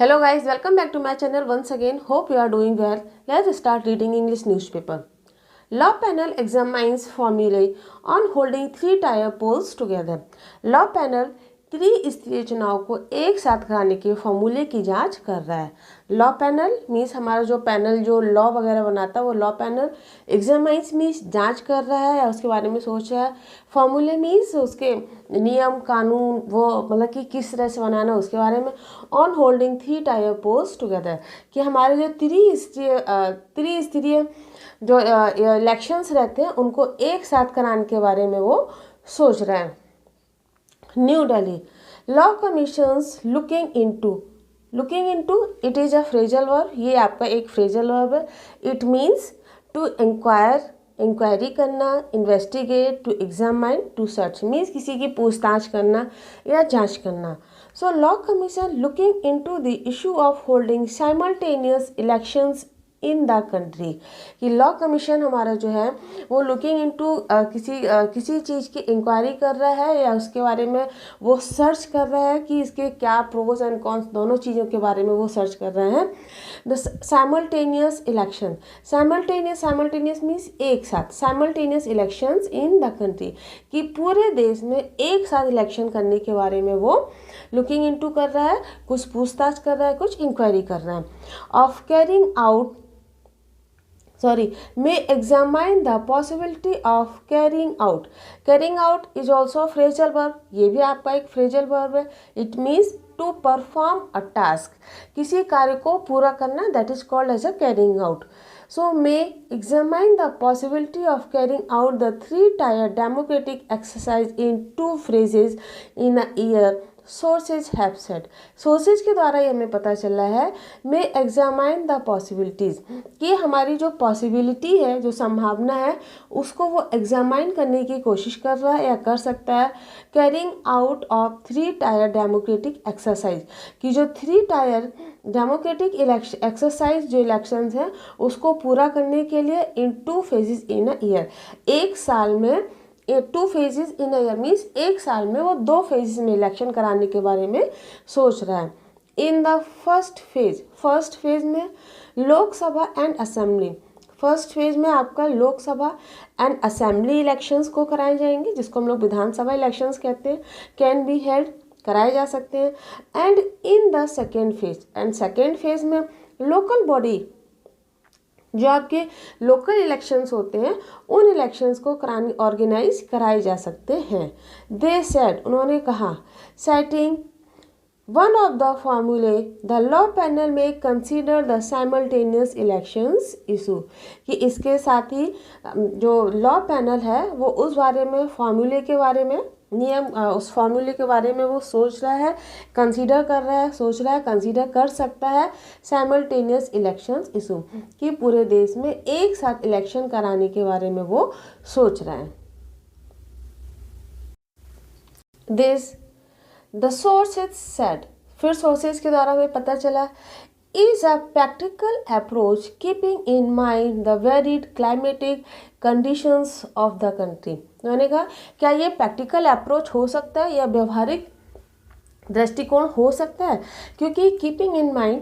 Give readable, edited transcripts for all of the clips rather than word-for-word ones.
Hello guys, welcome back to my channel once again. Hope you are doing well. Let's start reading English newspaper. Law panel examines formulae on holding three tier polls together. Law panel त्रिस्तरीय चुनाव को एक साथ कराने के फॉर्मूले की जांच कर रहा है. लॉ पैनल मीन्स हमारा जो पैनल जो लॉ वगैरह बनाता है वो लॉ पैनल एग्जामाइंस मीन्स जांच कर रहा है या उसके बारे में सोच रहा है. फॉर्मूले मीन्स उसके नियम कानून वो मतलब कि किस तरह से बनाना उसके बारे में. On holding three tier polls together कि हमारे जो त्रिस्तरीय जो इलेक्शंस रहते हैं उनको एक साथ कराने के बारे में वो सोच रहे हैं. New Delhi law commission's looking into it is a phrasal verb. ये आपका एक फ्रेजल वर्ब है. इट मीन्स टू इंक्वायरी करना, investigate, to examine, to search means किसी की पूछताछ करना या जांच करना. So law commission looking into the issue of holding simultaneous elections in the country कि लॉ कमीशन हमारा जो है वो लुकिंग इनटू किसी चीज़ की इंक्वायरी कर रहा है या उसके बारे में वो सर्च कर रहा है कि इसके क्या प्रोज एंड कॉन्स दोनों चीज़ों के बारे में वो सर्च कर रहे हैं. The simultaneous election simultaneous means एक साथ. Simultaneous elections in the country कि पूरे देश में एक साथ इलेक्शन करने के बारे में वो लुकिंग इनटू कर रहा है, कुछ पूछताछ कर रहा है, कुछ इंक्वायरी कर रहा है. Of may examine the possibility of carrying out. Carrying out is also a phrasal verb. ये भी आपका एक phrasal verb है. It means to perform a task. किसी कार्य को पूरा करना that is called as a carrying out. So may examine the possibility of carrying out the three-tier democratic exercise in two phases in a year. Sources have said sources के द्वारा ये हमें पता चला है मे एग्जामाइन द पॉसिबिलिटीज़ कि हमारी जो पॉसिबिलिटी है जो संभावना है उसको वो एग्जामाइन करने की कोशिश कर रहा है या कर सकता है. Carrying out of three tier democratic exercise कि जो थ्री टायर डेमोक्रेटिक एक्सरसाइज जो इलेक्शंस हैं उसको पूरा करने के लिए in two phases in a year एक साल में two phases in year means एक साल में वो दो फेजेस में इलेक्शन कराने के बारे में सोच रहा है. इन द फर्स्ट फेज में Lok Sabha and assembly. First phase में आपका लोकसभा एंड असेंबली इलेक्शंस को कराए जाएंगे जिसको हम लोग विधानसभा इलेक्शंस कहते हैं. कैन बी हेल्ड कराए जा सकते हैं. And in the second phase में लोकल बॉडी जो आपके लोकल इलेक्शंस होते हैं उन इलेक्शंस को ऑर्गेनाइज कराए जा सकते हैं. दे सेड उन्होंने कहा साइटिंग वन ऑफ द फॉर्मूले द लॉ पैनल में consider the simultaneous elections issue कि इसके साथ ही जो लॉ पैनल है वो उस बारे में फॉर्मूले के बारे में नियम उस फॉर्मूले के बारे में वो सोच रहा है, कंसीडर कर रहा है, सोच रहा है, कंसीडर कर सकता है साइमल्टेनियस इलेक्शंस इशू कि पूरे देश में एक साथ इलेक्शन कराने के बारे में वो सोच रहा है. दिस द सोर्सेज सेड फिर सोर्सेज के द्वारा हमें पता चला is a practical approach keeping in mind the varied climatic conditions of the country. मैंने कहा क्या ये प्रैक्टिकल अप्रोच हो सकता है या व्यवहारिक दृष्टिकोण हो सकता है क्योंकि कीपिंग इन माइंड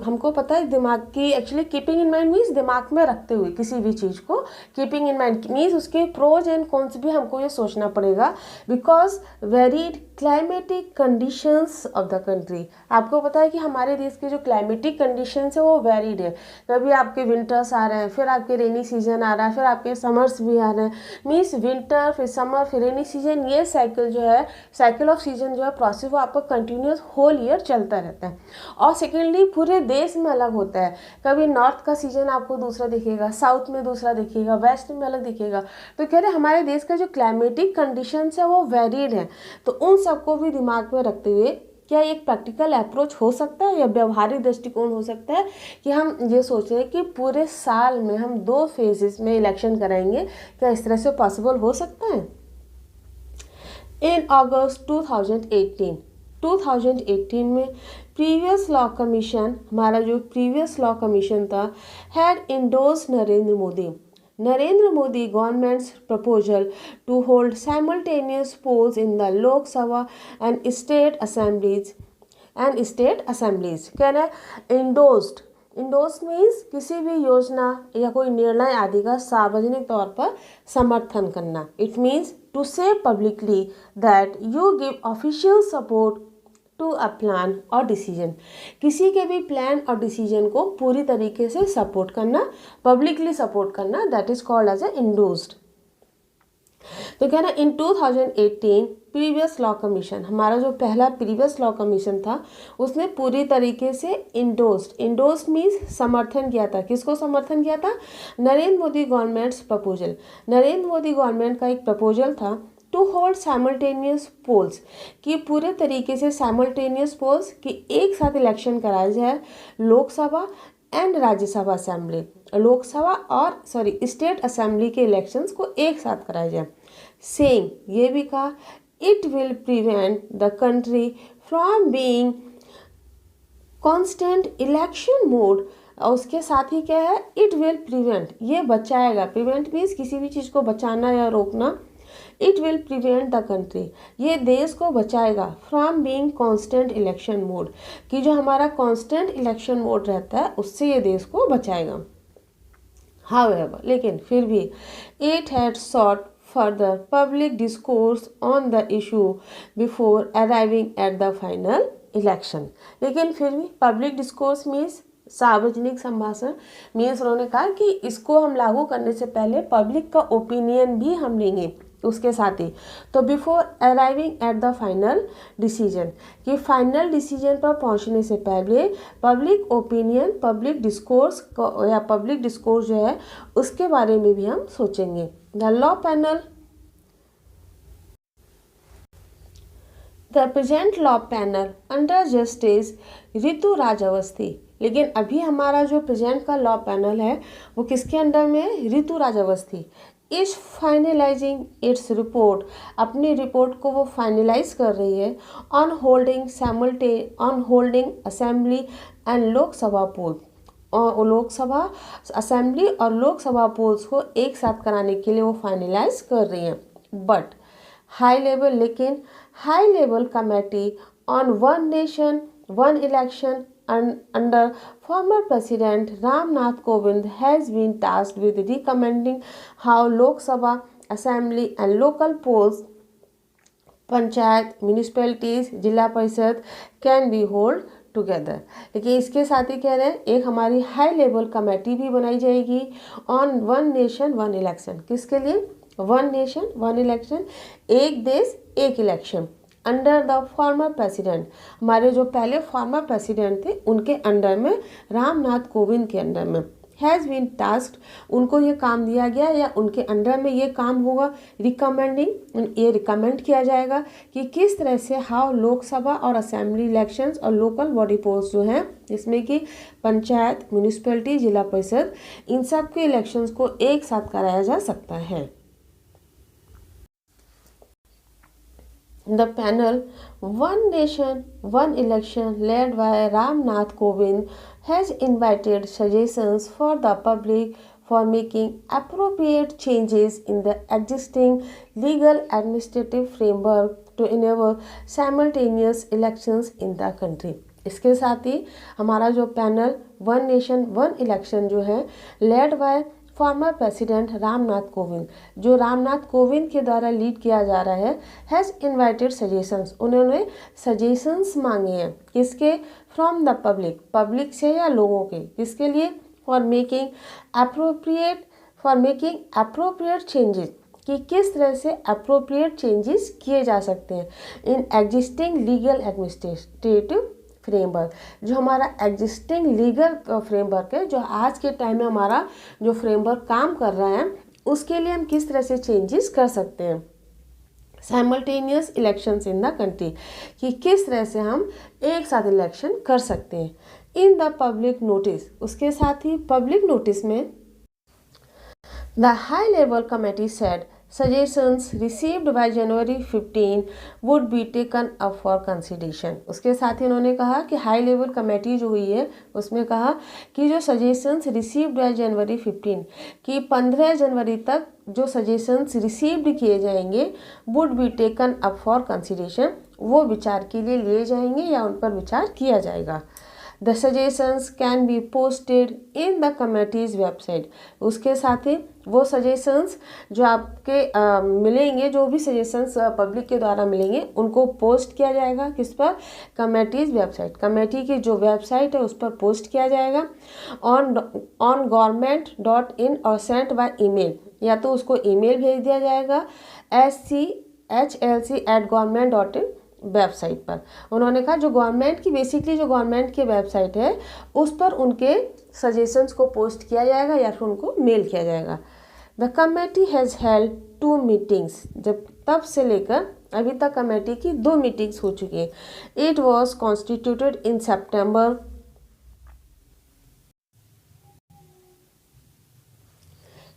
हमको पता है दिमाग की actually keeping in mind means दिमाग में रखते हुए किसी भी चीज़ को कीपिंग इन माइंड मीन्स उसके प्रोज एंड कॉन्स भी हमको ये सोचना पड़ेगा because varied climatic conditions of the country. आपको पता है कि हमारे देश के जो क्लाइमेटिक कंडीशंस है वो वेरीड है. कभी आपके विंटर्स आ रहे हैं, फिर आपके रेनी सीजन आ रहा है, फिर आपके समर्स भी आ रहे हैं. मीन्स विंटर फिर समर फिर रेनी सीजन ये साइकिल जो है साइकिल ऑफ सीजन जो है प्रोसेस वो आपका कंटिन्यूस होल ईयर चलता रहता है. और सेकेंडली पूरे देश में अलग होता है. कभी नॉर्थ का सीजन आपको दूसरा दिखेगा, साउथ में दूसरा दिखेगा, वेस्ट में अलग दिखेगा. तो कह रहे हमारे देश का जो क्लाइमेटिक कंडीशंस है वो वेरीड है. तो उन सबको भी दिमाग में रखते हुए क्या एक प्रैक्टिकल अप्रोच हो सकता है या व्यवहारिक दृष्टिकोण हो सकता है कि हम ये सोच रहे हैं कि पूरे साल में हम दो फेजेस में इलेक्शन कराएंगे. क्या इस तरह से पॉसिबल हो सकता है. इन अगस्त 2018 में प्रीवियस लॉ कमीशन हमारा जो प्रीवियस लॉ कमीशन था had endorse Narendra Modi government's proposal to hold simultaneous polls in the Lok Sabha and state assemblies and state assemblies. कह रहा है इंडोस्ड, इंडोर्स मीन्स किसी भी योजना या कोई निर्णय आदि का सार्वजनिक तौर पर समर्थन करना। It means to say publicly that you give official support to a plan और डिसीजन। किसी के भी प्लान और डिसीजन को पूरी तरीके से सपोर्ट करना, पब्लिकली सपोर्ट करना, that is called as a endorsed. तो क्या ना, इन 2018 प्रीवियस लॉ कमीशन, हमारा जो पहला प्रीवियस लॉ कमीशन था उसने पूरी तरीके से इंडोर्स्ड मीन्स समर्थन किया था। किसको समर्थन किया था? Narendra Modi government's proposal. Narendra Modi government का एक प्रपोजल था टू होल्ड साइमल्टेनियस पोल्स, कि पूरे तरीके से साइमल्टेनियस पोल्स कि एक साथ इलेक्शन कराया जाए लोकसभा एंड राज्यसभा असेंबली, लोकसभा और स्टेट असेंबली के इलेक्शंस को एक साथ कराया जाए। सेम ये भी कहा it will prevent the country from being constant election mode. और उसके साथ ही क्या है, इट विल प्रिवेंट, ये बचाएगा। प्रिवेंट मीन्स किसी भी चीज़ को बचाना या रोकना। It will prevent the country, ये देश को बचाएगा from being constant election mode, कि जो हमारा कांस्टेंट इलेक्शन मोड रहता है उससे ये देश को बचाएगा। हाउएवर, लेकिन फिर भी it had sought further public discourse on the issue before arriving at the final election। लेकिन फिर भी पब्लिक डिस्कोर्स मीन्स सार्वजनिक संभाषण, मीन्स उन्होंने कहा कि इसको हम लागू करने से पहले पब्लिक का ओपिनियन भी हम लेंगे उसके साथ ही। तो before arriving at the final decision, कि फाइनल डिसीजन पर पहुंचने से पहले पब्लिक ओपिनियन, पब्लिक डिस्कोर्स या पब्लिक डिस्कोर्स जो है उसके बारे में भी हम सोचेंगे। The law panel, the present law panel under justice Ritu Raj Awasthi. लेकिन अभी हमारा जो प्रेजेंट का लॉ पैनल है वो किसके अंडर में है? Ritu Raj Awasthi. Is finalising its report, अपनी रिपोर्ट को वो फाइनलाइज कर रही है on holding assembly and Lok Sabha poll, और लोकसभा असेंबली और लोकसभा पोल्स को एक साथ कराने के लिए वो फाइनलाइज कर रही हैं। बट लेकिन high level committee on one nation one election under former President Ram Nath Kovind has been tasked with recommending how Lok Sabha, Assembly and local polls, panchayat, municipalities, जिला परिषद कैन बी होल्ड टुगेदर। लेकिन इसके साथ ही कह रहे हैं एक हमारी हाई लेवल कमेटी भी बनाई जाएगी on one nation one election. किसके लिए? वन नेशन वन इलेक्शन, एक देश एक election. Under the former president, हमारे जो पहले फॉर्मर प्रेसिडेंट थे उनके अंडर में, रामनाथ कोविंद के अंडर में। हैज़ बीन टास्क्ड, उनको ये काम दिया गया या उनके अंडर में ये काम होगा। रिकमेंडिंग, ये रिकमेंड किया जाएगा कि किस तरह से हाउ लोकसभा और असेंबली इलेक्शंस और लोकल बॉडी पोस्ट जो हैं जिसमें कि पंचायत, म्यूनिसिपैलिटी, जिला परिषद, इन सब के इलेक्शंस को एक साथ कराया जा सकता है। The panel, One Nation, One Election, led by Ram Nath Kovind, has invited suggestions for the public for making appropriate changes in the existing legal administrative framework to enable simultaneous elections in the country। इसके साथ ही हमारा जो panel one nation one election जो है led by former president Ramnath Kovind, जो रामनाथ कोविंद के द्वारा lead किया जा रहा है, हैज़ इन्वाइटेड सजेशंस, उन्होंने सजेशंस मांगे हैं। किसके? फ्रॉम द पब्लिक, पब्लिक से या लोगों के। किसके लिए? फॉर मेकिंग अप्रोप्रिएट चेंजेस, कि किस तरह से अप्रोप्रिएट चेंजेस किए जा सकते हैं in existing legal administrative framework. जो हमारा एग्जिस्टिंग लीगल फ्रेमवर्क है, जो आज के टाइम में हमारा जो फ्रेमवर्क काम कर रहा है, उसके लिए हम किस तरह से चेंजेस कर सकते हैं। Simultaneous elections in the country, कि किस तरह से हम एक साथ इलेक्शन कर सकते हैं। इन द पब्लिक नोटिस, उसके साथ ही पब्लिक नोटिस में the high level committee said suggestions received by January 15 would be taken up for consideration। उसके साथ ही उन्होंने कहा कि हाई लेवल कमेटी जो हुई है उसमें कहा कि जो सजेशंस रिसीव्ड बाय जनवरी 15, कि 15 जनवरी तक जो सजेशंस रिसीव्ड किए जाएंगे would be taken up for consideration, वो विचार के लिए लिए जाएंगे या उन पर विचार किया जाएगा। The suggestions can be posted in the committees website. उसके साथ ही वो सजेशंस जो आपके मिलेंगे, जो भी सजेशंस पब्लिक के द्वारा मिलेंगे, उनको पोस्ट किया जाएगा किस पर? Committees website. कमेटी की जो वेबसाइट है उस पर पोस्ट किया जाएगा। ऑन government.in और सेंट बाय ईमेल, या तो उसको ईमेल भेज दिया जाएगा schlc@government.in वेबसाइट पर। उन्होंने कहा जो गवर्नमेंट की गवर्नमेंट की वेबसाइट है उस पर उनके सजेशंस को पोस्ट किया जाएगा या फिर उनको मेल किया जाएगा। The committee has held 2 meetings. जब तब से लेकर अभी तक कमेटी की 2 मीटिंग्स हो चुकी है। It was constituted in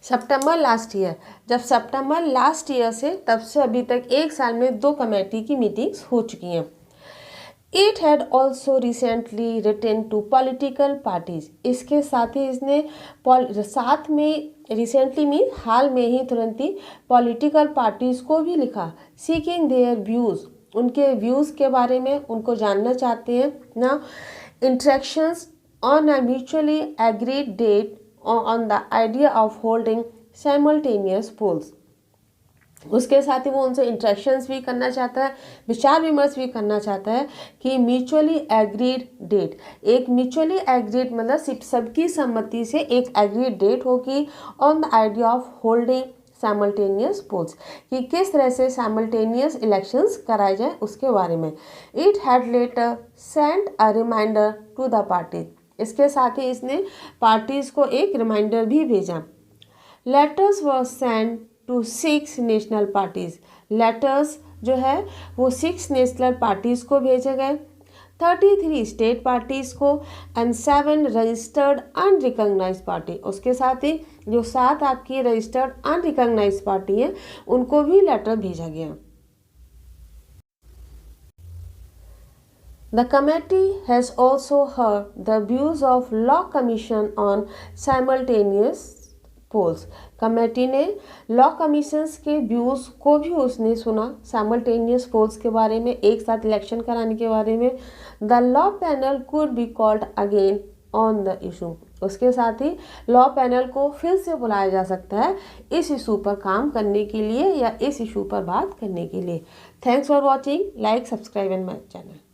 September last year. जब सितंबर लास्ट ईयर से तब से अभी तक 1 साल में 2 कमेटी की मीटिंग्स हो चुकी हैं। It had also recently written to political parties. इसके साथ ही इसने साथ में रिसेंटली मीन हाल में ही तुरंत ही पॉलिटिकल पार्टीज़ को भी लिखा, सीकिंग देयर व्यूज़, उनके व्यूज़ के बारे में उनको जानना चाहते हैं ना। Interactions on a mutually agreed date on the idea of holding simultaneous polls। उसके साथ ही वो उनसे इंटरेक्शंस भी करना चाहता है, विचार विमर्श भी करना चाहता है कि म्यूचुअली एग्रीड डेट, एक म्यूचुअली एग्रीड मतलब सबकी सम्मति से एक एग्रीड डेट होगी on the idea of holding simultaneous polls, कि किस तरह से साइमल्टेनियस इलेक्शंस कराए जाए उसके बारे में। It had later sent a reminder to the party. इसके साथ ही इसने पार्टीज को एक रिमाइंडर भी भेजा। Letters were sent to 6 national parties. Letters जो है वो 6 नेशनल पार्टीज को भेजे गए, 33 स्टेट पार्टीज को एंड 7 रजिस्टर्ड अनरिकॉग्नाइज्ड पार्टी। उसके साथ ही जो 7 आपकी रजिस्टर्ड अनरिकॉग्नाइज्ड पार्टी है उनको भी लेटर भेजा गया। The committee has also heard the views of Law Commission on simultaneous polls। Committee ने लॉ कमीशंस के व्यूज़ को भी उसने सुना साइमल्टेनियस पोल्स के बारे में, एक साथ इलेक्शन कराने के बारे में। The law panel could be called again on the issue. उसके साथ ही लॉ पैनल को फिर से बुलाया जा सकता है इस इशू पर काम करने के लिए या इस इशू पर बात करने के लिए। Thanks for watching, like, subscribe and my channel.